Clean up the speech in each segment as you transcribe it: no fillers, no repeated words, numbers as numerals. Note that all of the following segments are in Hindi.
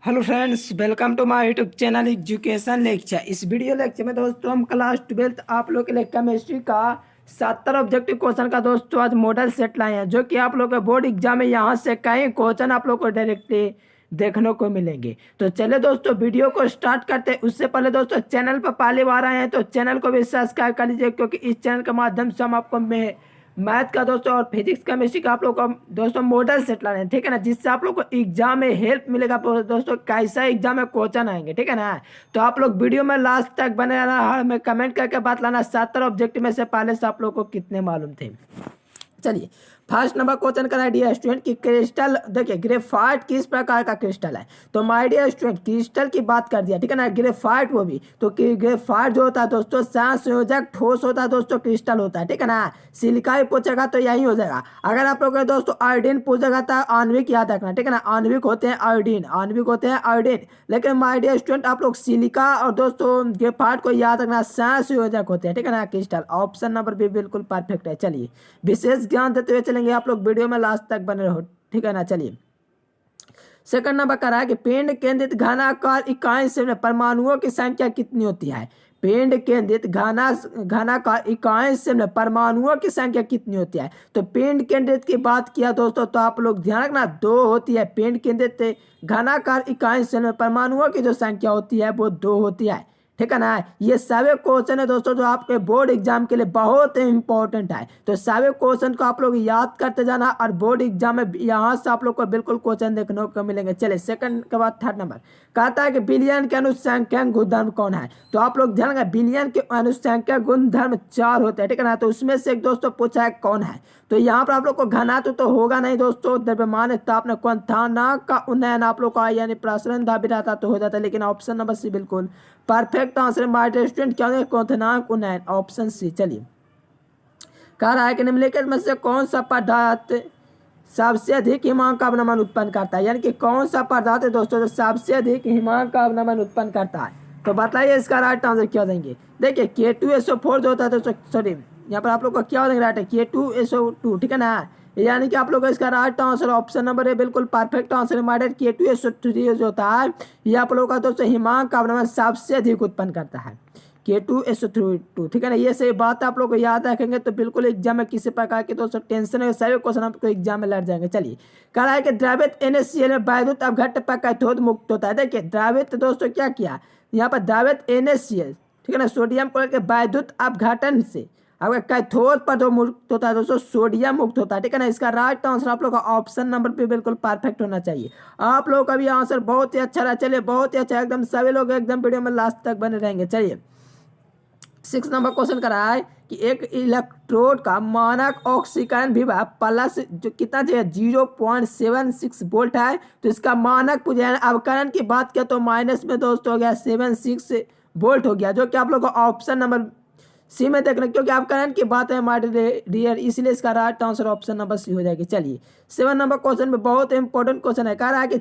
Hello friends, welcome to my YouTube channel education lecture. इस वीडियो लेक्चर में दोस्तों हम क्लास 12th आप लोग के लिए केमिस्ट्री का 70 ऑब्जेक्टिव क्वेश्चन का दोस्तों आज मॉडल सेट लाए हैं, जो कि आप लोग के बोर्ड एग्जाम में यहाँ से कई क्वेश्चन आप लोग को डायरेक्टली देखने को मिलेंगे। तो चलिए दोस्तों वीडियो को स्टार्ट करते हैं। उससे पहले दोस्तों चैनल पर पहली बार आए हैं तो चैनल को भी सब्सक्राइब कर लीजिए, क्योंकि इस चैनल के माध्यम से हम आपको मैथ का दोस्तों और फिजिक्स केमिस्ट्री का आप लोग को दोस्तों मॉडल सेट ला रहे हैं, ठीक है ना, जिससे आप लोग को एग्जाम में हेल्प मिलेगा दोस्तों, कैसा एग्जाम में क्वेश्चन आएंगे, ठीक है ना। तो आप लोग वीडियो में लास्ट तक बने रहना, हमें कमेंट करके बात लाना 70 ऑब्जेक्टिव में से पहले से आप लोग को कितने मालूम थे। चलिए फर्स्ट नंबर क्वेश्चन का डियर स्टूडेंट की क्रिस्टल, देखिए ग्रेफाइट किस प्रकार का क्रिस्टल है। तो माय डियर स्टूडेंट क्रिस्टल की बात कर दिया, ठीक है ना, ग्रेफाइट वो भी तो ग्रेफाइट जो होता है दोस्तों संयोजक ठोस होता है दोस्तों, क्रिस्टल होता है, ठीक है ना। सिलिका ही पूछेगा तो यही हो जाएगा। अगर आप लोग दोस्तों आयोडीन पूछेगा तो आणविक याद रखना, ठीक है ना, आणविक होते हैं आयोडीन, आणविक होते हैं आयोडीन। लेकिन माय डियर स्टूडेंट आप लोग सिलिका और दोस्तों ग्रेफाइट को याद रखना संयोजक होते हैं, ठीक है ना, क्रिस्टल। ऑप्शन नंबर बी बिल्कुल परफेक्ट है। चलिए विशेष ज्ञान देते हुए चलेंगे, आप लोग वीडियो में लास्ट तक बने रहो, ठीक है ना। चलिए सेकंड नंबर कह रहा है कि पिंड केंद्रित घनाकार इकाई से परमाणुओं की संख्या कितनी होती है। पिंड केंद्रित घनाकार इकाई से परमाणुओं की संख्या कितनी होती है। तो पिंड केंद्रित की बात किया दोस्तों तो आप लोग ध्यान रखना 2 होती है। पिंड केंद्रित घनाकार इकाई से परमाणुओं की जो संख्या होती है वो 2 होती है, ठीक है ना। ये सभी क्वेश्चन है दोस्तों जो आपके बोर्ड एग्जाम के लिए बहुत इंपॉर्टेंट है। तो सभी क्वेश्चन को आप लोग याद करते जाना और बोर्ड एग्जाम में यहाँ से आप लोग को बिल्कुल क्वेश्चन देखने को मिलेंगे। चलिए सेकंड के बाद थर्ड नंबर कहता है कि बिलियन के अनुसंख्यक गुणधर्म कौन है। तो आप लोग ध्यान रखें बिलियन के अनुसंख्यक गुणधर्म 4 होते हैं, ठीक है ना। तो उसमें से एक दोस्तों पूछा है कौन है। तो यहाँ पर आप लोग को घनात्व तो होगा नहीं दोस्तों, द्रव्यमान तापन क्वथनांक का उन्नयन आप लोग का यानी प्रसरण भी रहता तो हो जाता है, लेकिन ऑप्शन नंबर सी बिल्कुल परफेक्ट आंसर माय स्टूडेंट क्या होगा, क्वथनांक उन्नयन, ऑप्शन सी। चलिए कह रहा है कि निम्नलिखित में से कौन सा पदार्थ सबसे अधिक हिमांक का अवनमन उत्पन्न करता है, यानी कि कौन सा पदार्थ है दोस्तों जो सबसे अधिक हिमांक का अवनमन उत्पन्न करता है। तो बताइए इसका राइट आंसर क्या देंगे। देखिए K2SO4 जो होता है दोस्तों, सॉरी यहाँ पर आप लोग का क्या देंगे राइट है K2SO2, ठीक है ना। यानी कि आप लोग का इसका राइट आंसर ऑप्शन नंबर है बिल्कुल परफेक्ट आंसर है। K2SO3 जो होता है ये आप लोग का दोस्तों हिमांक का अवनमन सबसे अधिक उत्पन्न करता है, K2SO2, ठीक है ना। ये सही बात आप लोग को याद रखेंगे तो बिल्कुल एग्जाम में किसी प्रकार के दोस्तों टेंशन है, सभी क्वेश्चन आपको एग्जाम में लड़ जाएंगे। चलिए कह रहा है कि द्रवित NaCl में वैद्युत अपघट्ट पर कैथोड मुक्त होता है। देखिए द्रवित दोस्तों क्या किया यहाँ पर द्रवित NaCl, ठीक है ना, सोडियम क्लोराइड के वैद्युत अपघटन से अगर कैथोड पर जो मुक्त होता है दोस्तों सोडियम मुक्त होता है, ठीक है ना। इसका राइट आंसर आप लोग का ऑप्शन नंबर पे बिल्कुल परफेक्ट होना चाहिए। आप लोग का भी आंसर बहुत ही अच्छा रहा। चलिए बहुत ही अच्छा, एकदम सभी लोग एकदम वीडियो में लास्ट तक बने रहेंगे। चलिए 6 नंबर क्वेश्चन कर रहा है कि एक इलेक्ट्रोड का मानक ऑक्सीकरण विभव प्लस जो कितना जो है 0.76 वोल्ट है। तो इसका मानक अवकरण की बात किया तो माइनस में दोस्तों हो गया 76 वोल्ट हो गया, जो कि आप लोग को ऑप्शन नंबर सी में देखना, क्योंकि अवकरण की बात है हमारे डियर, इसलिए इसका right answer option number C हो जाएगी। चलिए 7 नंबर क्वेश्चन में बहुत इंपॉर्टेंट क्वेश्चन है। कह रहा है कि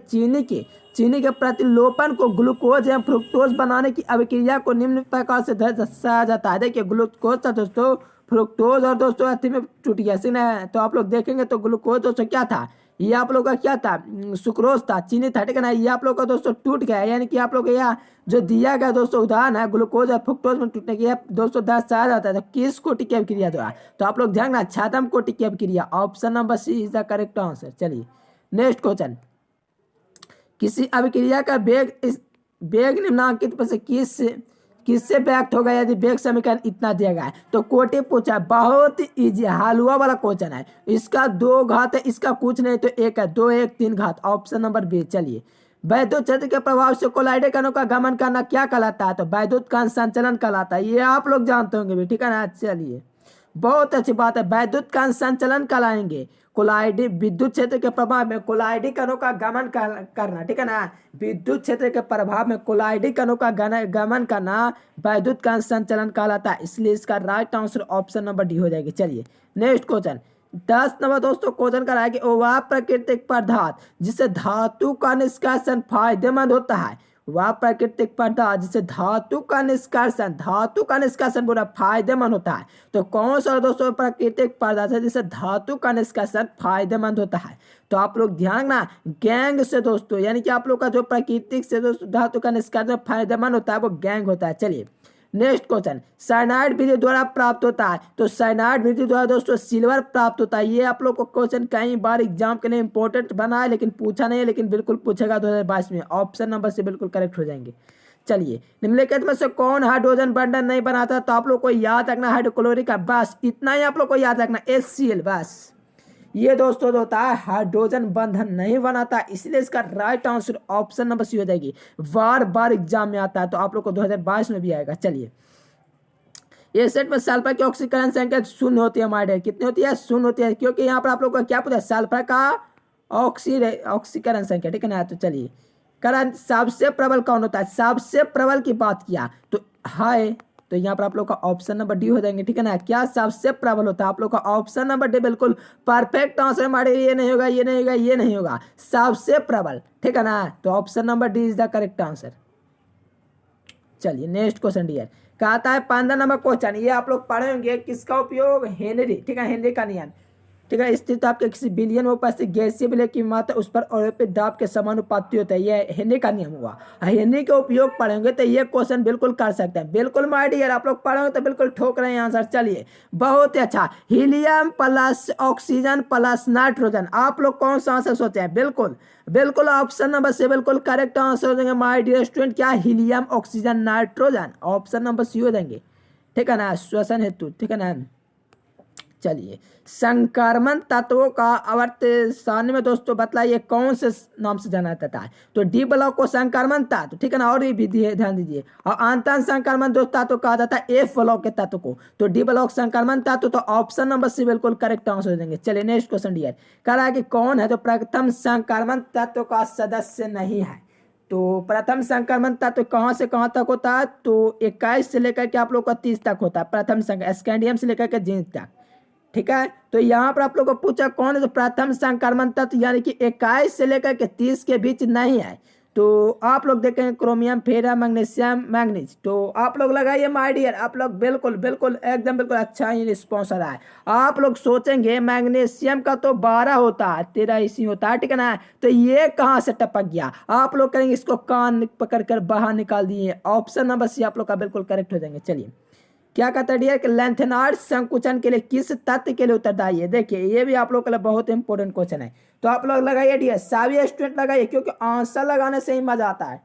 चीनी के प्रतिलोपन को ग्लूकोज या फ्रुक्टोज बनाने की अभिक्रिया को निम्न प्रकार से दर्शाया जाता है। देखिए ग्लूकोज था दोस्तों, फ्रुक्टोज और दोस्तों अति में टूट गया, सीन है। तो आप लोग देखेंगे तो ग्लूकोज दोस्तों क्या था, ये आप लोग का क्या था, सुक्रोज था, चीनी था, ठीक है ना। ये आप लोग का दोस्तों टूट गया, यानी कि आप लोग यहाँ जो दिया गया दोस्तों उदाहरण है ग्लूकोज और फ्रुक्टोज में टूटने की दोस्तों दर्शाया जाता है। तो किस कोटि की अभिक्रिया द्वारा, तो आप लोग ध्यान रखना छादम कोटि की अभिक्रिया, option number C is the correct answer. चलिए नेक्स्ट क्वेश्चन, किसी अभिक्रिया का वेग निम्नांकित पर से किससे व्यक्त होगा यदि वेग समीकरण इतना दिया गया है। तो कोटि पूछा, बहुत इजी हलवा वाला क्वेश्चन है। इसका 2 घात है, इसका कुछ नहीं तो 1 है, 2 1 3 घात, ऑप्शन नंबर बी। चलिए वैद्युत क्षेत्र के प्रभाव से कोलाइडे कणों का गमन करना क्या कहलाता है। तो वैद्युत कण संचलन कहलाता है, ये आप लोग जानते होंगे भी, ठीक है ना। चलिए बहुत अच्छी बात है, वैद्युत कण संचलन कहलाएंगे कोलाइडी विद्युत क्षेत्र के प्रभाव में कोलाइडी कणों का गमन करना, ठीक है ना। विद्युत क्षेत्र के प्रभाव में कोलाइडी कणों का गमन करना वैद्युत कण संचलन कहलाता है, इसलिए इसका right answer option number D हो जाएगी। चलिए नेक्स्ट क्वेश्चन 10 नंबर दोस्तों क्वेश्चन कराया कि वह प्राकृतिक पदार्थ जिससे धातु का निष्कासन फायदेमंद होता है वह प्राकृतिक पदार्थ जिसे धातु का निष्कासन पूरा फायदेमंद होता है। तो कौन सा दोस्तों प्राकृतिक पदार्थ है जिसे धातु का निष्कासन फायदेमंद होता है? तो आप लोग ध्यान रखना, गैंग से दोस्तों, यानी कि आप लोग का जो प्राकृतिक से दोस्तों धातु का निष्कासन फायदेमंद होता है वो गैंग होता है। चलिए नेक्स्ट क्वेश्चन, साइनाइड विधि द्वारा प्राप्त होता है। तो साइनाइड विधि द्वारा दोस्तों सिल्वर प्राप्त होता है। ये आप लोग को क्वेश्चन कई बार एग्जाम के लिए इंपॉर्टेंट बना है लेकिन पूछा नहीं है, लेकिन बिल्कुल पूछेगा 2022 में। ऑप्शन नंबर से बिल्कुल करेक्ट हो जाएंगे। चलिए निम्नलिखित में से कौन हाइड्रोजन बंधन नहीं बनाता? तो आप लोग को याद रखना हाइड्रोक्लोरिक का, बस इतना ही आप लोग को याद रखना, HCl बस। ये दोस्तों जो होता है हाइड्रोजन बंधन नहीं बनाता, इसलिए इसका right answer option number C हो जाएगी। बार बार एग्जाम में आता है तो आप लोग को 2022 में भी आएगा। चलिए एसिड में सल्फर की ऑक्सीकरण संख्या शून्य होती है हमारे, कितनी होती है? शून्य होती है, क्योंकि यहाँ पर आप लोग को क्या पूछा? सल्फर का ऑक्सीकरण संख्या, ठीक है ना। तो चलिए करण सबसे प्रबल कौन होता है? सबसे प्रबल की बात किया तो हाय, तो यहाँ पर आप लोग का ऑप्शन नंबर डी हो जाएंगे, ठीक है ना। क्या सबसे प्रबल होता है? आप लोग का ऑप्शन नंबर डी बिल्कुल परफेक्ट आंसर हमारे। ये नहीं होगा, ये नहीं होगा, ये नहीं होगा, सबसे प्रबल, ठीक है ना। तो option number D is the correct answer. चलिए नेक्स्ट क्वेश्चन डियर, कहता है 15 नंबर क्वेश्चन, ये आप लोग पढ़े होंगे, किसका उपयोग? हेनरी, ठीक है, हेनरी का नियम, ठीक है। स्थित आपके किसी बिलियन में उपस्थित गैसीय विलय की मात्रा उस पर औरपी दाब के समानुपाती होता है। यह हेनरी का नियम हुआ। हेनरी के उपयोग पढ़ेंगे तो ये क्वेश्चन बिल्कुल कर सकते हैं। बिल्कुल माय डियर, आप लोग पढ़ोगे तो बिल्कुल ठोक रहे हैं आंसर। चलिए बहुत ही अच्छा, helium plus oxygen plus nitrogen, आप लोग कौन सा आंसर सोचे हैं? बिल्कुल बिल्कुल ऑप्शन नंबर से बिल्कुल करेक्ट आंसर हो जाएंगे माय डियर स्टूडेंट। क्या? Helium oxygen nitrogen, option number C हो जाएंगे, ठीक है ना, श्वसन हेतु, ठीक है ना। चलिए संक्रमण तत्वों का आवर्त सारणी में दोस्तों बतलाइए कौन से नाम से जाना जाता है? तो डी ब्लॉक को संक्रमण तत्व, ठीक है ना, और ये भी ध्यान दीजिए। और आंतन संक्रमण दोस्त तत्व कहा जाता है एफ ब्लॉक के तत्व को। तो डी ब्लॉक संक्रमण तत्व, तो ऑप्शन नंबर सी बिल्कुल करेक्ट आंसर हो जाएंगे। चलिए नेक्स्ट क्वेश्चन डियर, कह रहा है कि कौन है जो प्रथम संक्रमण तत्व का सदस्य नहीं है? तो प्रथम संक्रमण तत्व कहाँ से कहाँ तक होता है? तो 21 से लेकर के आप लोग का 30 तक होता है प्रथम स्कैंडियम से लेकर के जिंक तक, ठीक है। तो यहाँ पर आप लोग को पूछा कौन है जो प्रथम संक्रमण तत्व यानी कि 21 से लेकर के 30 के बीच नहीं है? तो आप लोग देखेंगे क्रोमियम, फेरा, मैग्नीशियम, मैग्नीज। तो आप लोग लगाइए माय डियर, आप लोग बिल्कुल बिल्कुल एकदम बिल्कुल अच्छा ही रिस्पॉन्स आ रहा है। आप लोग सोचेंगे मैग्नीशियम का तो 12 होता है, 13 इसी होता है, ठीक है ना। तो ये कहाँ से टपक गया? आप लोग करेंगे इसको कान पकड़ कर बाहर निकाल दिए। ऑप्शन नंबर सी आप लोग का बिल्कुल करेक्ट हो जाएंगे। चलिए क्या कहता है डियर कि लेंथेनॉइड संकुचन के लिए किस तत्व के लिए उत्तरदायी है? देखिए ये भी आप लोग के लिए बहुत इंपॉर्टेंट क्वेश्चन है। तो आप लोग लगाइए डियर, सभी स्टूडेंट लगाइए, क्योंकि आंसर लगाने से ही मजा आता है।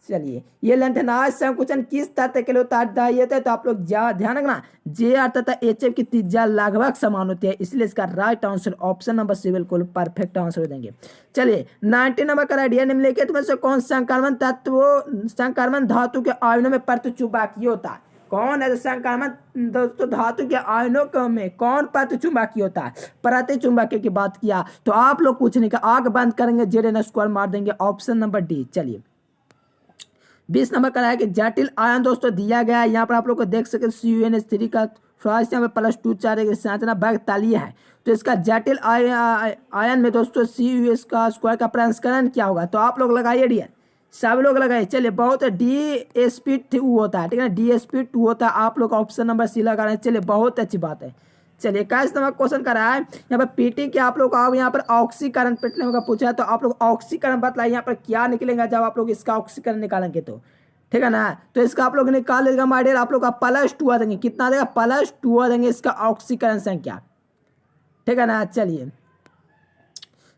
चलिए ये लेंथेनॉइड संकुचन किस तत्व के लिए उत्तरदायी है? तो आप लोग ध्यान रखना, JR तथा HF की त्रिज्या लगभग समान होती है, इसलिए इसका right answer option number C बिल्कुल परफेक्ट आंसर हो देंगे। चलिए 90 नंबर का डियर, निम्नलिखित में से कौन संक्रमण धातु के आयनों में प्रतिचुंबकीय होता है? कौन है जो संक्रमण दोस्तों धातु के आयनों में कौन प्रतिचुंबकीय होता है? प्रतिचुंबकीय की बात किया तो आप लोग कुछ नहीं, आग बंद करेंगे, ZN² मार देंगे, ऑप्शन नंबर डी। चलिए 20 नंबर का है कि जटिल आयन दोस्तों दिया गया है। यहाँ पर आप लोग को देख सकते CuNH3 का यहाँ पे +2 4 संरचना वर्ग तालिया है। तो इसका जटिल आयन में दोस्तों CuS² का प्रसंस्करण क्या होगा? तो आप लोग लगाइए डियर, सब लोग लगाए। चलिए बहुत DsP2 होता है, ठीक है ना, DsP2 होता है। आप लोग ऑप्शन नंबर सी लगा रहे हैं, चलिए बहुत अच्छी बात है। चलिए 21 नंबर क्वेश्चन कर रहा है यहाँ पर पीटी के, आप लोग आओ यहाँ पर ऑक्सीकरण पिटने का पूछा है। तो आप लोग ऑक्सीकरण बतलाइए यहाँ पर क्या निकलेगा जब आप लोग इसका ऑक्सीकरण निकालेंगे तो, ठीक है ना। तो इसका आप लोग निकाल लेगा माय डियर, आप लोग का +2 आ देंगे, कितना देगा? +2 आ देंगे इसका ऑक्सीकरण संख्या, ठीक है ना।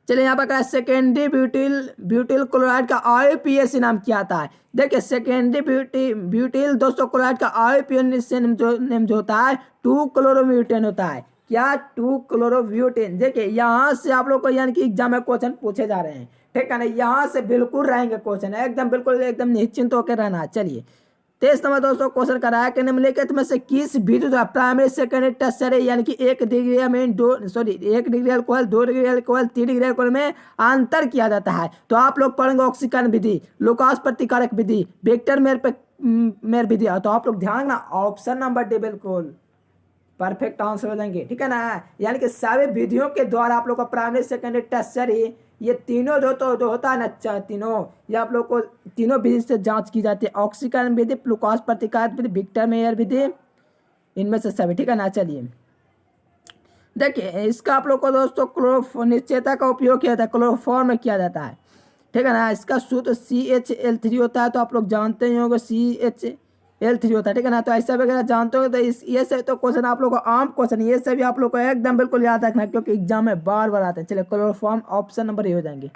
चलिए यहाँ पर सेकेंडरी ब्यूटिल क्लोराइड का IUPAC नाम क्या आता है? देखिए सेकेंडरी ब्यूटिल दोस्तों क्लोराइड का IUPAC नेम जो होता है 2-क्लोरोब्यूटेन होता है। क्या? 2-क्लोरोब्यूटेन। देखिए यहाँ से आप लोग को यानी कि एग्जाम में क्वेश्चन पूछे जा रहे हैं, ठीक है ना, यहाँ से बिल्कुल रहेंगे क्वेश्चन, एकदम बिल्कुल एकदम निश्चिंत होकर रहना। चलिए 23 नंबर दोस्तों क्वेश्चन कर रहा है कि निम्नलिखित में से किस विधि द्वारा प्राइमरी सेकेंडरी टर्शियरी यानी कि 1 डिग्री में 1 degree alcohol, 2 degree alcohol, 3 degree alcohol में अंतर किया जाता है? तो आप लोग पढ़ेंगे ऑक्सीकरण विधि, लुकास प्रतिकारक विधि, वेक्टर मेयर विधि। तो आप लोग ध्यान रखना ऑप्शन नंबर डी बिल्कुल परफेक्ट आंसर हो जाएंगे, ठीक है ना। यानी कि सभी विधियों के द्वारा आप लोग को प्राइमरी सेकेंडरी टर्शियरी ये तीनों जो होता है ना, तीनों ये आप लोग को तीनों विधि से जांच की जाती है। ऑक्सीकरण विधि, प्लूकास प्रतिकार विधि, विक्टर मेयर विधि, इनमें से सभी, ठीक है ना। चलिए देखिए इसका आप लोग को दोस्तों क्लोरोफॉर्म निश्चयता का उपयोग किया जाता है, क्लोरोफॉर्म में किया जाता है, ठीक है ना। इसका सूत्र CHL3 होता है, तो आप लोग जानते ही होंगे CHL3 होता है, ठीक है ना। तो ऐसा वगैरह जानते हो तो ये से तो क्वेश्चन आप लोग को आम क्वेश्चन ये से भी आप लोग को एकदम बिल्कुल याद रखना है, क्योंकि एग्जाम में बार बार आते हैं। चलिए क्लोरोफॉर्म ऑप्शन नंबर ये हो जाएंगे।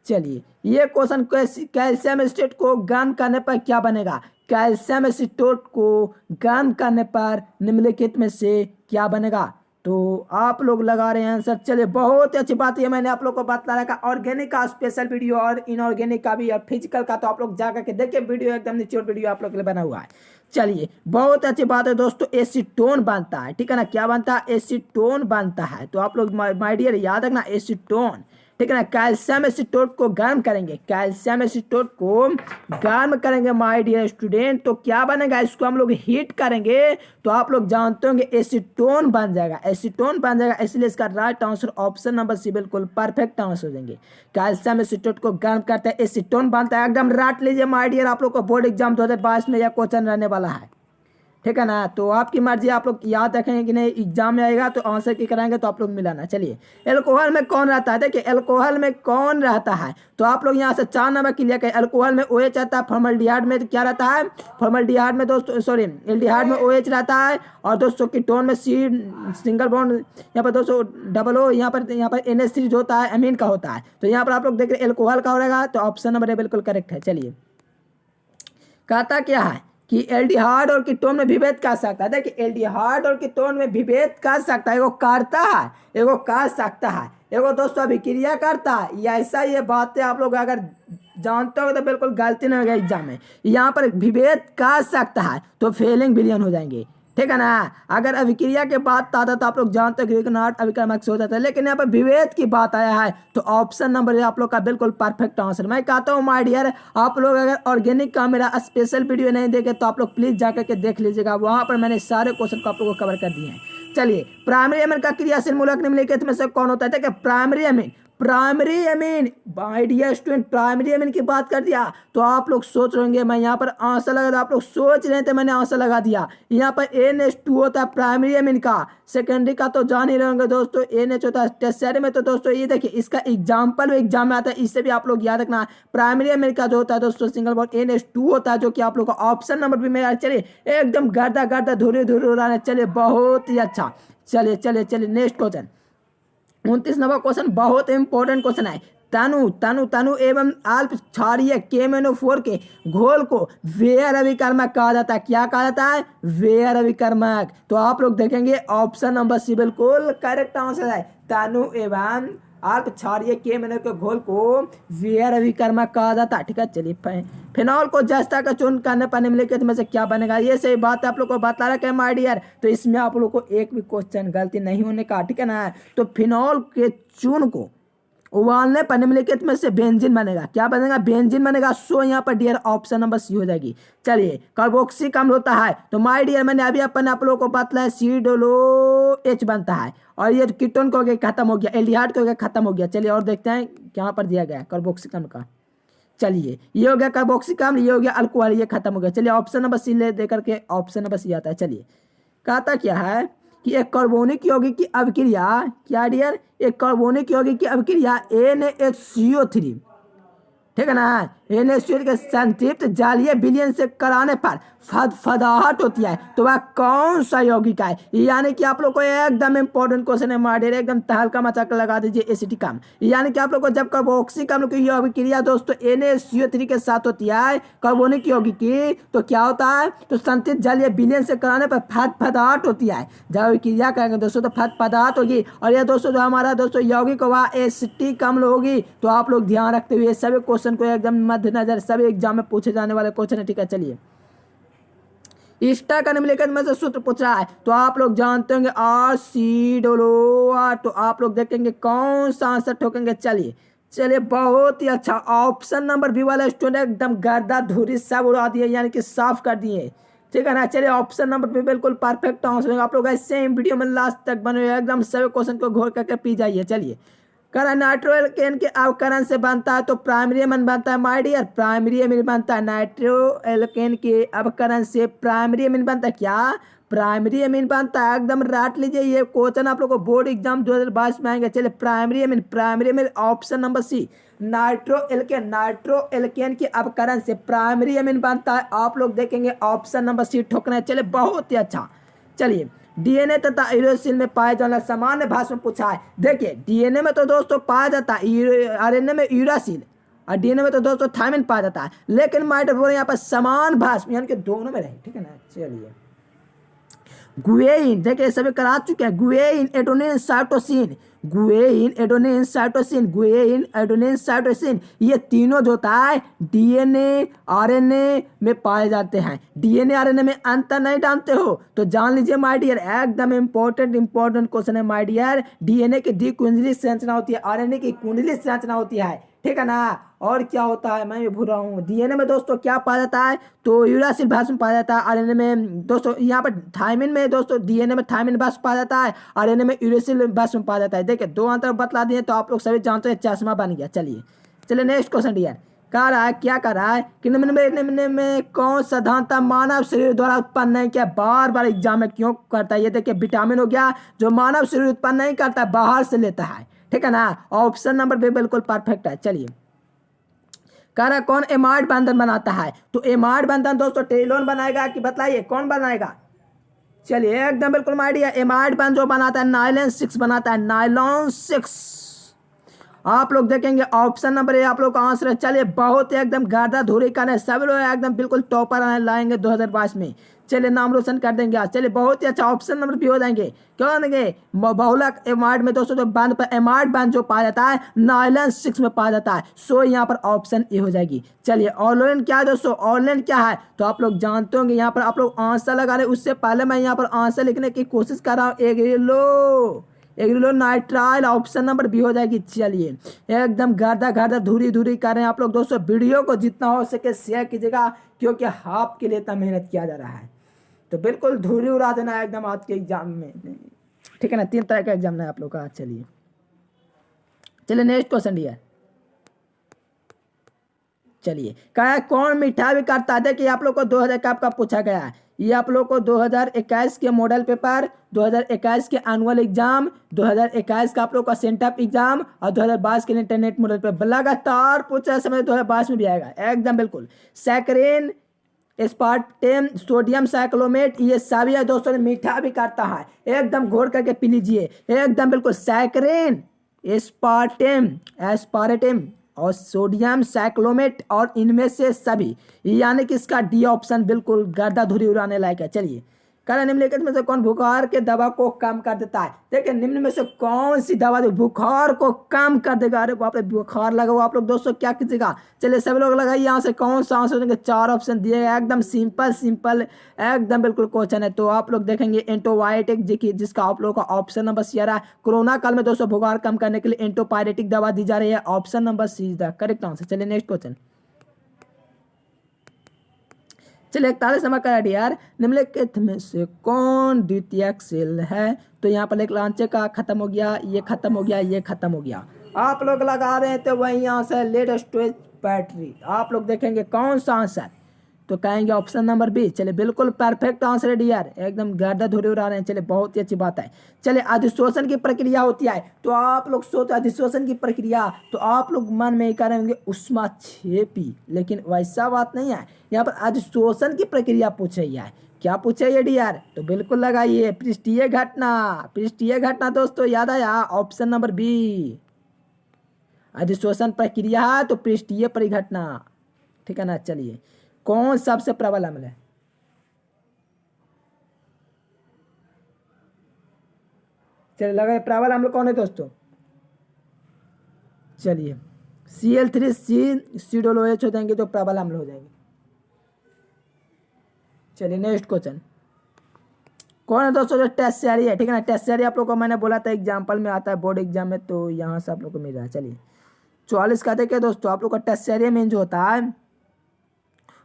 चलिए ये क्वेश्चन कैल्शियम एसिटेट को गर्म करने पर क्या बनेगा, कैल्शियम एसिटेट को गर्म करने पर निम्नलिखित में से क्या बनेगा, तो आप लोग लगा रहे हैं आंसर। चलिए बहुत ही अच्छी बात है, मैंने आप लोग को बता रखा ऑर्गेनिक का स्पेशल वीडियो और इनऑर्गेनिक का भी और फिजिकल का, तो आप लोग जा करके देखिए वीडियो, एकदम निचोड़ वीडियो आप लोग के लिए बना हुआ है। चलिए बहुत अच्छी बात है दोस्तों, एसीटोन बनता है, ठीक है ना। क्या बनता है, एसीटोन बनता है। तो आप लोग माय डियर याद रखना एसीटोन, ठीक है ना। कैल्शियम एसीटोट को गर्म करेंगे, कैल्शियम एसीटोट को गर्म करेंगे माय डियर स्टूडेंट, तो क्या बनेगा, इसको हम लोग हीट करेंगे तो आप लोग जानते होंगे एसीटोन बन जाएगा, एसीटोन बन जाएगा। इसलिए इसका right answer option number C बिल्कुल परफेक्ट आंसर हो जाएंगे। कैल्शियम एसीटोट को गर्म करते हैं, एसीटोन बनता है, एकदम रट लीजिए माय डियर। आप लोग को बोर्ड एग्जाम 2022 में यह क्वेश्चन रहने वाला है, ठीक है ना। तो आपकी मर्जी, आप लोग याद रखेंगे कि नहीं, एग्जाम में आएगा तो आंसर की कराएंगे तो आप लोग मिलाना। चलिए एल्कोहल में कौन रहता है, देखिए एल्कोहल में कौन रहता है, तो आप लोग यहाँ से 4 नंबर क्लियर करें। एल्कोहल में OH रहता है, फॉर्मल्डिहाइड में क्या रहता है, फॉर्मल्डिहाइड में दोस्तों सॉरी एल्डिहाइड में OH रहता है, और दोस्तों कीटोन में C सिंगल बॉन्ड, यहाँ पर दोस्तों डबल O, यहाँ पर NH3 जो होता है अमीन का होता है। तो यहाँ पर आप लोग देख रहे हैं एल्कोहल का हो रहेगा, तो ऑप्शन नंबर ए बिल्कुल करेक्ट है। चलिए कहता क्या है कि एल्डिहाइड और कीटोन में विभेद कर सकता है। देखिए एल्डिहाइड और कीटोन में विभेद कर सकता है, एगो करता है, एगो कर सकता है, एगो दोस्तों अभिक्रिया करता है। ये ऐसा ये बातें आप लोग अगर जानते हो तो बिल्कुल गलती नहीं होगा एग्जाम में। यहाँ पर विभेद कर सकता है तो फेलिंग बिलियन हो जाएंगे, ठीक है ना। अगर अभिक्रिया के बात आता तो आप लोग जानते हो ग्रीकनाट अभिक्रमक से हो जाता है, लेकिन यहाँ पर विभेद की बात आया है तो ऑप्शन नंबर आप लोग का बिल्कुल परफेक्ट आंसर। मैं कहता हूँ माय डियर, आप लोग अगर ऑर्गेनिक का मेरा स्पेशल वीडियो नहीं देखे तो आप लोग प्लीज जाकर के देख लीजिएगा, वहां पर मैंने सारे क्वेश्चन को आप लोग को कवर कर दिए हैं। चलिए प्राइमरी अमीन का क्रियाशील मूलक निम्नलिखित में से कौन होता है, देखिए primary amine, primary amine my dear student, primary amine की बात कर दिया तो आप लोग सोच रहे होंगे मैं यहाँ पर आंसर लगा दिया, आप लोग सोच रहे थे मैंने आंसर लगा दिया। यहाँ पर NH2 होता है प्राइमरी अमीन का, सेकेंडरी का तो जान ही रहे होंगे दोस्तों NH होता है, टर्शियरी में तो दोस्तों ये देखिए इसका एग्जाम्पल भी एग्जाम में आता है, इससे भी आप लोग याद रखना। प्राइमरी अमीन का जो होता है दोस्तों सिंगल बॉन्ड NH2 होता है, जो कि आप लोग का ऑप्शन नंबर भी मेरा। चलिए एकदम गर्दा गर्दा धुरे धुरे उड़ाने, चलिए बहुत ही अच्छा। चलिए चलिए चलिए नेक्स्ट क्वेश्चन 29 नंबर क्वेश्चन बहुत इंपॉर्टेंट क्वेश्चन है। तनु तनु तनु एवं अल्प क्षारीय KMnO4 के घोल को वेयर अभिकर्मक कहा जाता है। क्या कहा जाता है, वेयर अभिकर्मक। तो आप लोग देखेंगे ऑप्शन नंबर सी बिल्कुल करेक्ट आंसर है। तनु एवं अल्प क्षारीय KMnO के घोल को वेयर अभिकर्मक कहा जाता है, ठीक है। चलिए फिनॉल को जस्ता का चूर्ण करने पर निम्नलिखित में से क्या बनेगा, ये सही बात है, आप लोग को बता रखा है माय डियर। तो इसमें आप लोग को एक भी क्वेश्चन गलती नहीं होने का, ठीक है ना। तो फिनॉल के चूर्ण को उबालने पर निम्नलिखित में से बेंजीन बनेगा। क्या बनेगा, बेंजीन बनेगा। सो यहाँ पर डियर ऑप्शन नंबर सी हो जाएगी। चलिए कार्बोक्सिलिक अम्ल होता है तो माय डियर मैंने अभी अपन आप लोगों को बतलाया COOH बनता है, और ये कीटोन को गया खत्म हो गया, एल्डिहाइड को गया खत्म हो गया। चलिए और देखते हैं यहाँ पर दिया गया कार्बोक्सिलिक अम्ल का। चलिए ये हो गया कार्बोक्सिलिक अम्ल, ये हो गया अल्कोहल, ये खत्म हो गया। चलिए ऑप्शन नंबर सी ले देकर के ऑप्शन नंबर सी आता है। चलिए कहता क्या है कि एक कार्बोनिक यौगिक की अभिक्रिया, क्या डियर, एक कार्बोनिक यौगिक की अभिक्रिया NaHCO3, ठीक है ना, NaHCO के संतृप्त जलीय विलयन से कराने पर फदफदाहट होती है, तो वह कौन सा यौगिक है। यानी कि आप लोग को एकदम इंपॉर्टेंट क्वेश्चन है मार डियर, एकदम तहलका मचा कर लगा दीजिए एसिटिक अम्ल। यानी कि आप लोग को जब कार्बोक्सिलिक अम्ल की अभिक्रिया दोस्तों NaCO3 के साथ होती है कार्बोनिक यौगिक की, तो क्या होता है, तो संतृप्त जलीय विलयन से कराने पर फदफदाहट होती है। जब अभिक्रिया करेंगे दोस्तों तो फदफदाहट होगी, और ये दोस्तों जो हमारा दोस्तों यौगिक वह एसिटिक अम्ल होगी। तो आप लोग ध्यान रखते हुए सभी क्वेश्चन को एकदम मद्देनजर, सभी एग्जाम में पूछे जाने वाले क्वेश्चन है, ठीक है। चलिए इष्टा का निम्नलिखित में से सूत्र पूछ रहा है, तो आप लोग जानते होंगे RCOOR, तो आप लोग देखेंगे कौन सा आंसर ठोकेंगे। चलिए चलिए बहुत ही अच्छा, ऑप्शन नंबर बी वाला स्टूडेंट एकदम गर्दा धूरी सब उड़ा दिए, यानी कि साफ कर दिए, ठीक है ना। चलिए ऑप्शन नंबर पे बिल्कुल परफेक्ट आंसर होगा। आप लोग ऐसे ही वीडियो में लास्ट तक बने हुए एकदम सभी क्वेश्चन को घोर करके पी जाइए। चलिए करण नाइट्रो एल्केन के अवकरण से बनता है तो प्राइमरी अमीन बनता है माय डियर, प्राइमरी अमीन बनता है। नाइट्रो एल्केन के अवकरण से प्राइमरी अमीन बनता है, क्या प्राइमरी अमीन बनता है। एकदम रट लीजिए, ये क्वेश्चन आप लोग को बोर्ड एग्जाम 2022 में आएंगे। चलिए primary amine option number C nitro alkane के अवकरण से प्राइमरी अमीन बनता है। आप लोग देखेंगे ऑप्शन नंबर सी ठोकना है। चलिए बहुत ही अच्छा। चलिए डीएनए तथा यूरेसिल में पाया जाने वाला सामान्य भाषा में पूछा है। देखिए डीएनए में तो दोस्तों पाया जाता है, आरएनए में यूरासिल और डीएनए में तो दोस्तों थायमिन पाया जाता है। लेकिन माइटोकॉन्ड्रिया यहाँ पर समान भाषा यानी कि दोनों में रहे, ठीक है ना। चलिए गुएइन, देखिए सभी करा चुके हैं। Guanine adenine cytosine, guanine adenine cytosine, guanine adenine cytosine, ये तीनों जो होता है डीएनए आरएनए में पाए जाते हैं। डीएनए आरएनए में अंतर नहीं जानते हो तो जान लीजिए माय डियर, एकदम इंपॉर्टेंट क्वेश्चन है माय डियर। डीएनए की द्विकुंडली संरचना होती है, आरएनए की कुंडली संरचना होती है, ठीक है ना। और क्या होता है मैं भी भूल रहा हूँ। डीएनए में दोस्तों क्या पाया जाता है तो यूरासिल भाषा में पाया जाता है। आरएनए में दोस्तों यहाँ पर थायमिन में दोस्तों डीएनए में थायमिन भाषा पाया जाता है, आरएनए में यूरासिल भाषा में पाया जाता है। देखिए दो अंतर बतला दिए तो आप लोग सभी जानते हैं, चश्मा बन गया। चलिए नेक्स्ट क्वेश्चन डियर कह रहा है, क्या कर रहा है कि निम्न में कौन साधारणतः मानव शरीर द्वारा उत्पन्न नहीं किया। बार बार एग्जाम में क्यों करता है ये। देखिए विटामिन हो गया जो मानव शरीर उत्पन्न नहीं करता, बाहर से लेता है, ठीक है ना। ऑप्शन नंबर भी बिल्कुल परफेक्ट है। चलिए कह रहा कौन एमाइड बंधन बनाता है तो एमाइड बंधन दोस्तों टेलोन बनाएगा कि बताइए कौन बनाएगा। चलिए एकदम बिल्कुल माइडिया, एमाइड बंधन जो बनाता है नायलॉन 6 बनाता है, नायलॉन 6। आप लोग देखेंगे ऑप्शन नंबर ए आप लोग का आंसर है। चलिए बहुत एकदम गर्दा धूरी का सब लोग एकदम बिल्कुल टॉपर लाएंगे 2022 में। चलिए नाम रोशन कर देंगे आज। चलिए बहुत ही अच्छा ऑप्शन नंबर भी हो जाएंगे, क्यों बनेंगे। बहुलक एमाइड में दोस्तों जो बंद पर एमाइड बंद जो पाया जाता है नायलॉन 6 में पाया जाता है, सो यहाँ पर ऑप्शन ए हो जाएगी। चलिए ऑनलाइन क्या है दोस्तों, ऑनलाइन क्या है तो आप लोग जानते होंगे। यहाँ पर आप लोग आंसर लगा रहे, उससे पहले मैं यहाँ पर आंसर लिखने की कोशिश कर रहा हूँ। एग्रिलो नाइट्राइल ऑप्शन नंबर बी हो जाएगी। चलिए एकदम गर्दा धूरी कर रहे हैं आप लोग दोस्तों। वीडियो को जितना हो सके शेयर कीजिएगा, क्योंकि आपके लिए इतना मेहनत किया जा रहा है, तो बिल्कुल धूरी उड़ा देना एकदम आज के एग्जाम में, ठीक है ना। 3 तरह का एग्जाम है आप लोग का। चलिए नेक्स्ट क्वेश्चन दिया। चलिए क्या कौन मिठा भी करता है। देखिए आप लोग को 2000 का पूछा गया है। ये आप लोग को 2021 के मॉडल पेपर, 2021 के एनुअल एग्जाम, 2021 का आप लोग का सेंटअप एग्जाम और 2022 के इंटरनेट मॉडल पेपर लगातार पूछा समय 2022 में भी आएगा एकदम बिल्कुल। सैकरीन एस्पार्टेम सोडियम साइक्लोमेट ये सभी है दोस्तों मीठा भी करता है, एकदम घोर करके पी लीजिए एकदम बिल्कुल। सैकरीन एस्पार्टेम और सोडियम साइक्लोमेट और इनमें से सभी, यानी कि इसका डी ऑप्शन बिल्कुल गर्दा धुरी उड़ाने लायक है। चलिए कारण निम्नलिखित में से कौन बुखार के दवा को कम कर देता है। देखिए निम्न में से कौन सी दवा जो बुखार को कम कर देगा। अरे बाप रे बुखार लगा हुआ आप लोग दोस्तों क्या कीजिएगा। चलिए सब लोग लगाइए यहाँ से कौन सा आंसर देंगे। 4 ऑप्शन दिए गए एकदम सिंपल एकदम बिल्कुल क्वेश्चन है। तो आप लोग देखेंगे एंटीबायोटिक जिसका आप लोग का ऑप्शन नंबर सी आ रहा है। कोरोना काल में दोस्तों बुखार कम करने के लिए एंटीबायोटिक दवा दी जा रही है। Option number C is the correct answer. चलिए नेक्स्ट क्वेश्चन। चलिए 41 नंबर का यार निम्नलिखित में से कौन द्वितीयक सेल है। तो यहाँ पर एक लांचे का खत्म हो गया, ये खत्म हो गया, ये खत्म हो गया। आप लोग लगा रहे हैं तो वही यहाँ से लेड स्टोरेज बैटरी। आप लोग देखेंगे कौन सा आंसर तो कहेंगे ऑप्शन नंबर बी। चलिए बिल्कुल परफेक्ट आंसर है डियर, एकदम गर्दा धुरे उड़ा रहे हैं। चलिए बहुत ही अच्छी बात है। चलिए अधिशोषण की प्रक्रिया होती है तो आप लोग सोचते अधिशोषण की प्रक्रिया तो आप लोग मन में ही करेंगे ऊष्माक्षेपी, लेकिन वैसा बात नहीं है। यहाँ पर अधिशोषण की प्रक्रिया पूछी है। क्या पूछे ये डियर तो बिल्कुल लगाइए पृष्ठीय घटना दोस्तों याद आया ऑप्शन नंबर बी। अधिशोषण प्रक्रिया तो पृष्ठीय परिघटना, ठीक है ना। चलिए कौन सबसे प्रबल अम्ल है। चलिए लगा प्रबल अम्ल कौन है दोस्तों। चलिए Cl3COOH हो जाएंगे तो प्रबल अम्ल हो जाएंगे। चलिए नेक्स्ट क्वेश्चन। कौन है दोस्तों जो टेस्टरी है, ठीक है ना। टेस्टरी आप लोग को मैंने बोला था एग्जाम्पल में आता है बोर्ड एग्जाम में, तो यहाँ से आप लोग को मिल रहा है। चलिए 44 का देखिए दोस्तों आप लोग का टेस्टरी में जो होता है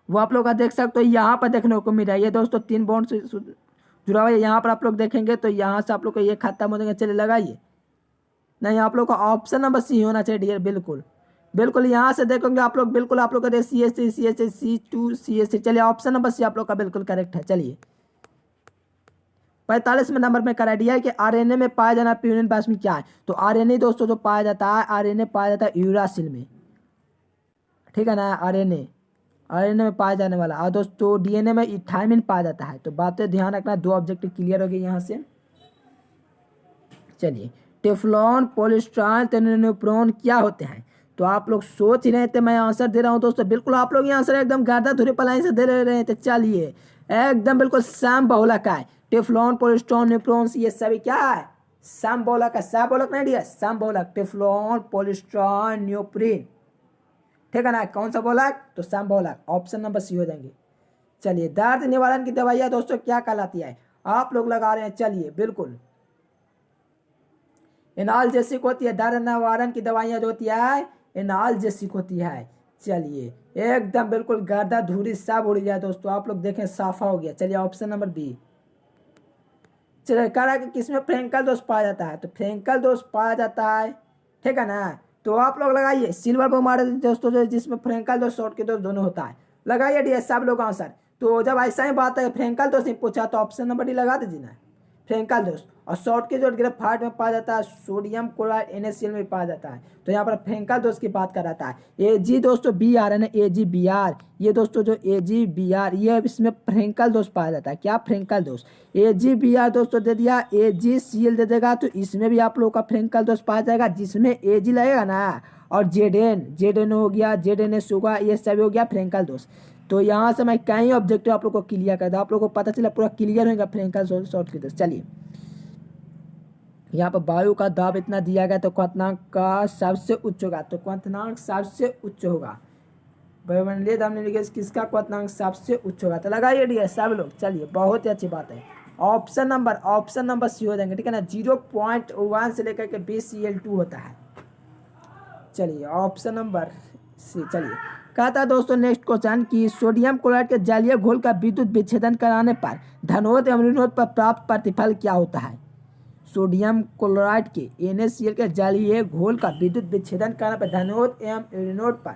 वो आप लोग का देख सकते हो यहाँ पर देखने को मिल रहा है। ये दोस्तों 3 बॉन्ड से जुड़ा हुआ है। यहाँ पर आप लोग देखेंगे तो यहाँ से आप लोग को ये खत्म हो जाएगा। चलिए लगाइए। नहीं, आप लोग का ऑप्शन नंबर सी होना चाहिए डियर। बिल्कुल बिल्कुल यहाँ से देखोगे आप लोग, बिल्कुल आप लोग का CH3 C2 CH3। चलिए ऑप्शन नंबर सी आप लोग का बिल्कुल करेक्ट है। चलिए 45वें नंबर में करा दिया है कि आरएनए में पाया जाना प्यूरिन पास में क्या है। तो आरएनए दोस्तों जो पाया जाता है, आरएनए पाया जाता है यूरासिल में, ठीक है ना। आरएनए आरएनए में पाया जाने वाला। और दोस्तों डीएनए में इथाइमिन पाया जाता है। तो बातें ध्यान रखना, 2 ऑब्जेक्टिव क्लियर हो गए यहाँ से। चलिए टेफ्लॉन, पॉलीस्टाइन, टेनोप्रोन क्या होते हैं। तो आप लोग सोच ही रहे थे, मैं आंसर दे रहा हूँ दोस्तों। बिल्कुल आप लोग ये आंसर एकदम गादा धुरी पलाई से दे रहे थे। चलिए एकदम बिल्कुल सम बहुलक है। टेफ्लॉन, पॉलीस्टाइन, न्यूप्रॉन्स ये सभी क्या है, सम बहुलक है। सम बहुलक नहीं दिया, सम बहुलक। टेफ्लॉन, पॉलीस्टाइन, न्यूप्रीन, ठीक है ना। कौन सा बहुलक, तो सम बहुलक। ऑप्शन नंबर सी हो जाएंगे। चलिए दर्द निवारण की दवाइयाँ दोस्तों क्या कहलाती है, आप लोग लगा रहे हैं। चलिए बिल्कुल एनाल्जेसिक होती है। दर्द निवारण की दवाइयाँ जो होती है एनाल्जेसिक होती है। चलिए एकदम बिल्कुल गर्दा धूरी सब उड़ गया दोस्तों। आप लोग देखें साफा हो गया। चलिए ऑप्शन नंबर बी। चलिए कह रहा है कि किसमें फ्रेंकल दोष पाया जाता है। तो फ्रेंकल दोष पाया जाता है, ठीक है ना। तो आप लोग लगाइए सिल्वर बोमार दोस्तों, जो जिसमें फ्रेंकल दोष शॉर्ट के दोष दोनों होता है। लगाइए डी सब लोग आंसर। तो जब ऐसा ही बात है फ्रेंकल दोष नहीं पूछा तो ऑप्शन नंबर डी लगा दीजिए ना, फ्रेंकल दोष। और शॉर्ट के जो ग्रेफाइट में पाया जाता है, सोडियम क्लोराइड NaCl में पाया जाता है। तो यहाँ पर फ्रेंकल दोष की बात कर रहा था। Ag दोस्तों बी आ रहा है ना, AgBr। ये दोस्तों जो AgBr ये इसमें फ्रेंकल दोष पाया जाता है। क्या फ्रेंकल दोष, AgBr दोस्तों दे दिया, AgCl दे देगा। तो इसमें भी आप लोगों का फ्रेंकल दोष पाया जाएगा, जिसमें Ag लगेगा ना। और Zn हो गया, ZNS होगा, ये सभी हो गया फ्रेंकल दोष। तो यहाँ से मैं कई ऑब्जेक्टिव आप लोग को क्लियर कर दूँ, आप लोग को पता चला पूरा क्लियर होगा फ्रेंकल शॉर्ट की दोष। चलिए यहाँ पर वायु का दाब इतना दिया गया तो क्वथनांक का सबसे उच्च होगा। तो क्वथनांक सबसे उच्च होगा। वायुमंडलीय दाब निम्नलिखित किसका क्वथनांक सबसे उच्च होगा। तो लगाइए डी सब लोग। चलिए बहुत ही अच्छी बात है। ऑप्शन नंबर सी हो जाएंगे, ठीक है ना। 0.1 से लेकर के 20 Cl2 होता है। चलिए ऑप्शन नंबर सी। चलिए कहता है दोस्तों नेक्स्ट क्वेश्चन की सोडियम क्लोराइड के जलीय घोल का विद्युत विच्छेदन कराने पर धनोद एवं ऋणोद पर प्राप्त प्रतिफल क्या होता है। सोडियम क्लोराइड के NaCl के जलीय घोल का विद्युत विच्छेदन करने पर धनोद एवं ऋणोद पर,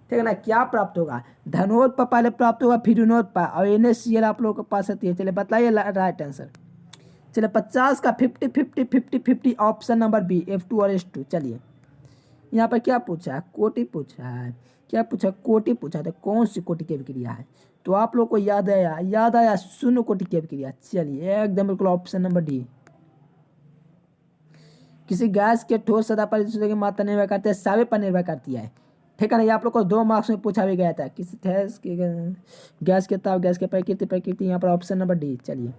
ठीक है ना, क्या प्राप्त होगा। धनोद पर पहले प्राप्त होगा, फिर ऋणोद पर, और NaCl आप लोगों के पास आती है। चलिए बताइए राइट आंसर। चलिए 50 का 50 ऑप्शन नंबर बी F2 और S2। चलिए यहाँ पर क्या पूछा है, कोटि पूछा है। क्या पूछा, कोटि पूछा था। कौन सी कोटि की अभिक्रिया है। तो आप लोग को याद आया शून्य कोटि की अभिक्रिया। चलिए एकदम बिल्कुल ऑप्शन नंबर डी। किसी गैस के ठोस सतह पर की मात्रा निर्भर करती है, सभी पर निर्भर करती है, ठीक है ना। ये आप लोग को 2 मार्क्स में पूछा भी गया था। किसी गैस के ताप, गैस के प्रकृति यहाँ पर ऑप्शन नंबर डी। चलिए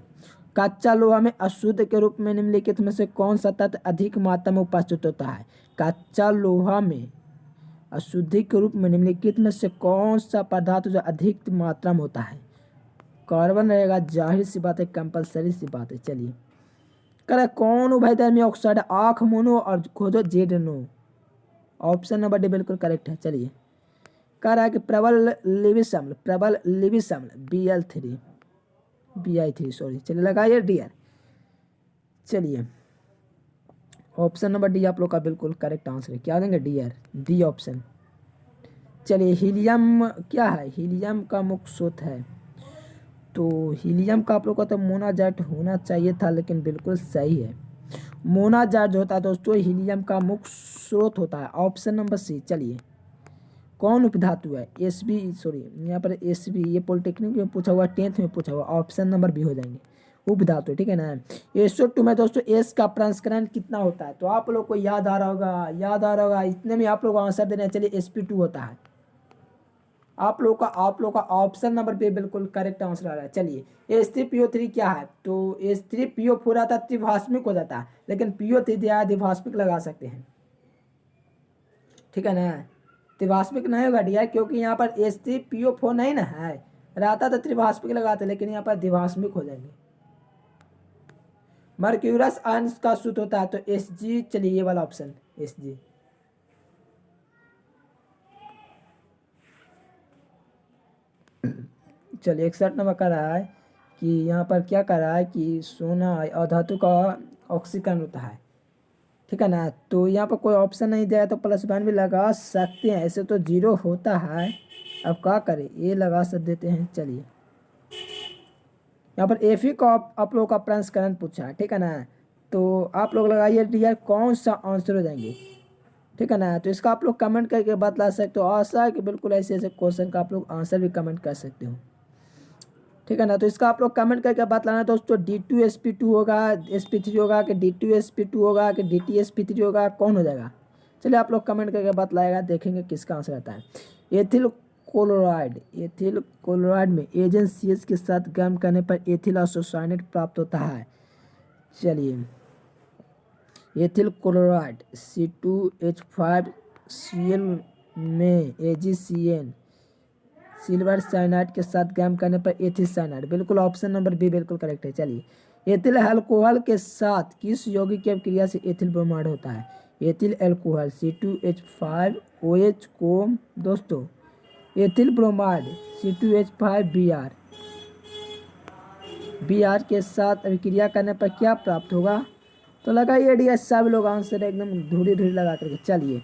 कच्चा लोहा में अशुद्ध के रूप में निम्नलिखित में से कौन सा तत्व अधिक मात्रा में उपस्थित होता है। कच्चा लोहा में अशुद्धि के रूप में निम्नलिखित में से कौन सा पदार्थ जो अधिक मात्रा में होता है। कार्बन रहेगा, जाहिर सी बात है, कंपलसरी सी बात है। चलिए करे कौन उभयधर्मी ऑक्साइड, आँख मोनो और खोजो ZNO। ऑप्शन नंबर डी बिल्कुल करेक्ट है। चलिए कह रहा है कि प्रबल लिविस अम्ल Bi3 सॉरी। चलिए लगाइए डी। चलिए ऑप्शन नंबर डी आप लोग का बिल्कुल करेक्ट आंसर है। क्या देंगे डी ऑप्शन। चलिए हीलियम क्या है, हीलियम का मुख्य स्रोत है। तो हीलियम का आप लोग का तो मोनाजाइट होना चाहिए था, लेकिन बिल्कुल सही है। मोनाजाइट जो होता है दोस्तों हीलियम का मुख्य स्रोत होता है। Option number C. चलिए कौन उपधातु है, यहाँ पर SB ये पॉलिटेक्निक में पूछा हुआ, 10th में पूछा हुआ। ऑप्शन नंबर बी हो जाएंगे उपधातु, ठीक है ना। SO2 में दोस्तों S का प्रसंस्करण कितना होता है। तो आप लोग को याद आ रहा होगा इतने में आप लोग आंसर देना। चलिए sp2 होता है। आप लोग का ऑप्शन नंबर पे बिल्कुल करेक्ट आंसर आ रहा है। चलिए H3PO3 क्या है। तो H3PO4 आता है, त्रिभाष्मिक हो जाता है, लेकिन PO3 दिया है द्विभाष्मिक लगा सकते हैं, ठीक है ना। त्रिभाष्मिक नहीं होगा डियर, क्योंकि यहाँ पर H3PO4 नहीं ना है, रहता तो त्रिभाष्मिक लगाते, लेकिन यहाँ पर द्विभाष्मिक हो जाएंगे। मर्क्यूरस अंश का सूत्र होता है तो Hg। चलिए ये वाला ऑप्शन Hg। चलिए 61 नंबर कर रहा है कि यहाँ पर क्या कर रहा है कि सोना और धातु का ऑक्सीकरण होता है, ठीक है ना। तो यहाँ पर कोई ऑप्शन नहीं दिया है तो +1 भी लगा सकते हैं, ऐसे तो 0 होता है। अब क्या करें, ये लगा सब देते हैं। चलिए यहाँ पर एफी का आप लोग का प्रसंस्करण पूछा है, ठीक है ना। तो आप लोग लगाइए डियर कौन सा आंसर हो जाएंगे, ठीक है ना। तो इसका आप लोग कमेंट करके बतला सकते हो। आशा है कि बिल्कुल ऐसे ऐसे क्वेश्चन का आप लोग आंसर भी कमेंट कर सकते हो, ठीक है ना। तो इसका आप लोग कमेंट करके बतलाना दोस्तों। D2sp2 होगा, sp3 होगा कि D2sp2 होगा कि DTsp3 होगा, कौन हो जाएगा। चलिए आप लोग कमेंट करके बतलाएगा, देखेंगे किसका आंसर आता है। एथिल क्लोराइड में एजेंट CH के साथ गर्म करने पर एथिल आइसोसाइनेट प्राप्त होता है। चलिए एथिल क्लोराइड C2H5Cl में AgCN सिल्वर साइनाइड के साथ गर्म करने पर एथिल साइनाइड, बिल्कुल ऑप्शन नंबर बी बिल्कुल करेक्ट है। चलिए एथिल अल्कोहल के साथ किस यौगिक की अभिक्रिया से एथिल ब्रोमाइड होता है। एथिल अल्कोहल C2H5OH को दोस्तों एथिल ब्रोमाइड C2H5Br के साथ अभिक्रिया करने पर क्या प्राप्त होगा। तो लगाइए डी सब लोग आंसर एकदम धूरी धूरी लगा करके। चलिए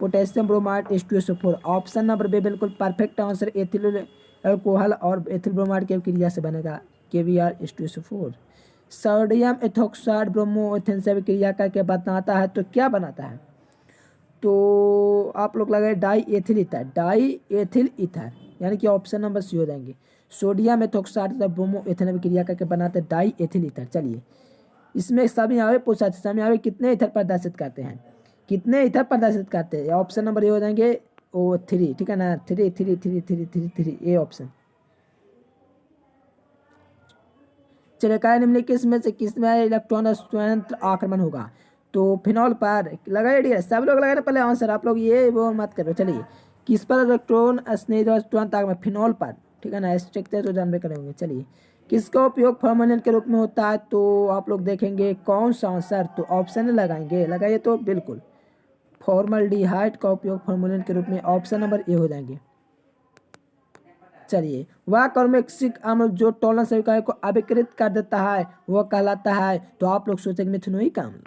potassium bromide H2SO4, option number B बिल्कुल परफेक्ट आंसर। एथिल अल्कोहल और एथिल ब्रोमाइड की अभिक्रिया से बनेगा KBr H2SO4। सोडियम एथोक्साइड ब्रोमोएथेन से अभिक्रिया करके बनाता है तो क्या बनाता है। तो आप लोग लगाए डाई एथिल ईथर, यानी कि ऑप्शन नंबर सी हो जाएंगे। सोडियम एथोक्साइड तथा ब्रोमोएथेन अभिक्रिया करके बनाते हैं डाई एथिल ईथर। चलिए इसमें समय पूछा समय कितने ईथर प्रदर्शित करते हैं, कितने ईथर प्रदर्शित करते हैं। ऑप्शन नंबर ये हो जाएंगे O3, ठीक है ना। 3 ये ऑप्शन। चलिए कार्य निम्नलिखित में से किसमें इलेक्ट्रॉन स्वतंत्र आक्रमण होगा। तो फिनॉल पर लगाइए डियर, सब लोग लगाए पहले आंसर, आप लोग ये वो मत करो। चलिए किस पर इलेक्ट्रॉन स्नेह तुरंत आगमन, फिनॉल पर, ठीक है ना। स्ट्रक्चर तो जानबे करेंगे। चलिए किसका उपयोग फॉर्मेलिन के रूप में होता है। तो आप लोग देखेंगे कौन सा आंसर, तो ऑप्शन लगाएंगे, लगाइए तो बिल्कुल फॉर्मल्डिहाइड का उपयोग फॉर्मेलिन के रूप में, ऑप्शन नंबर ए हो जाएंगे। चलिए वह कार्बोक्सिलिक अम्ल जो टॉलरेंस अभिक्रिया को अभिकृत कर देता है वह कहलाता है। तो आप लोग सोचेंगे मिथेनोइक अम्ल,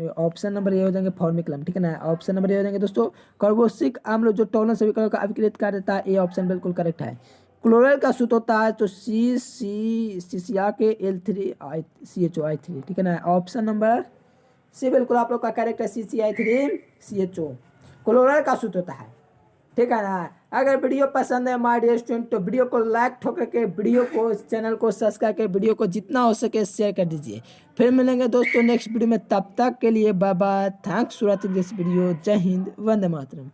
ऑप्शन नंबर ये हो जाएंगे फॉर्मिक अम्ल, ठीक है ना। ऑप्शन नंबर ये हो जाएंगे दोस्तों कार्बोक्सिलिक अम्ल जो टॉलरेंस अभिक्रिया को अभिकृत कर देता है, ये ऑप्शन बिल्कुल करेक्ट है। क्लोराइड का सूत्र होता है तो CCR के L3CHO, ठीक है ना। ऑप्शन नंबर सी बिल्कुल आप लोग का करेक्ट है, CCI3CHO क्लोराइड का सूत्र होता है, ठीक है ना। अगर वीडियो पसंद है माय डियर स्टूडेंट तो वीडियो को लाइक ठोक के, वीडियो को चैनल को सब्सक्राइब करके वीडियो को जितना हो सके शेयर कर दीजिए। फिर मिलेंगे दोस्तों नेक्स्ट वीडियो में, तब तक के लिए bye bye, thanks for watching this video. जय हिंद, वंदे मातरम।